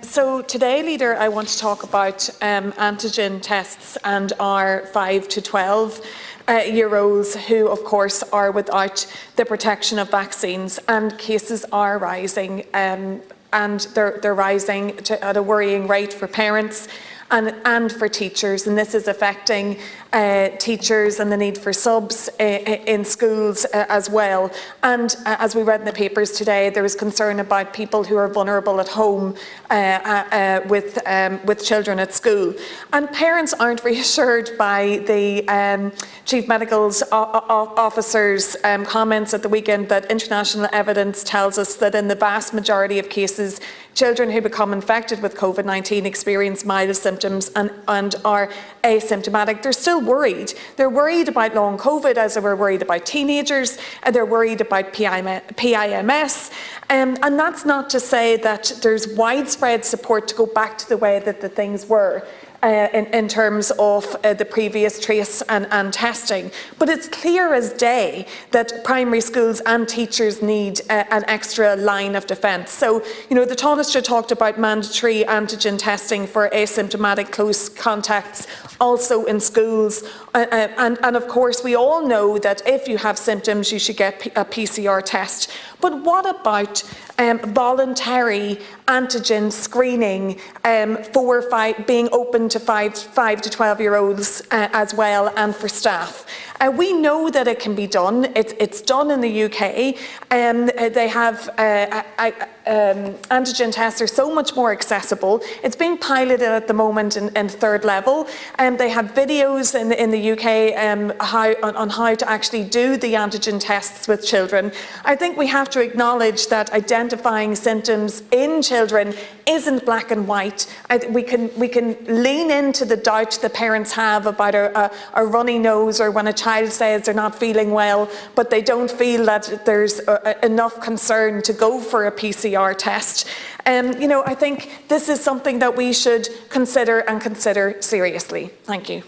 So today, Leader, I want to talk about antigen tests and our 5 to 12 year olds who, of course, are without the protection of vaccines, and cases are rising, and they're rising at a worrying rate for parents and for teachers, and this is affecting teachers and the need for subs in schools as well. And as we read in the papers today, there is concern about people who are vulnerable at home with children at school. And parents aren't reassured by the Chief Medical Officer's comments at the weekend that international evidence tells us that in the vast majority of cases, children who become infected with COVID-19 experience mild symptoms and are asymptomatic. They're still worried. They're worried about long COVID, as they were worried about teenagers, and they're worried about PIMS. And that's not to say that there's widespread support to go back to the way that the things were. In terms of the previous trace and testing. But it's clear as day that primary schools and teachers need an extra line of defence. So, you know, the Taoiseach talked about mandatory antigen testing for asymptomatic close contacts also in schools. And of course, we all know that if you have symptoms, you should get a PCR test. But what about voluntary antigen screening being open to 5 to 12-year-olds as well, and for staff? We know that it can be done. It's done in the UK. They have antigen tests are so much more accessible. It's being piloted at the moment in third level. They have videos in the UK on how to actually do the antigen tests with children. I think we have to acknowledge that identifying symptoms in children isn't black and white. We can lean into the doubt the parents have about a runny nose, or when a child says they're not feeling well, but they don't feel that there's enough concern to go for a PCR test. You know, I think this is something that we should consider seriously. Thank you.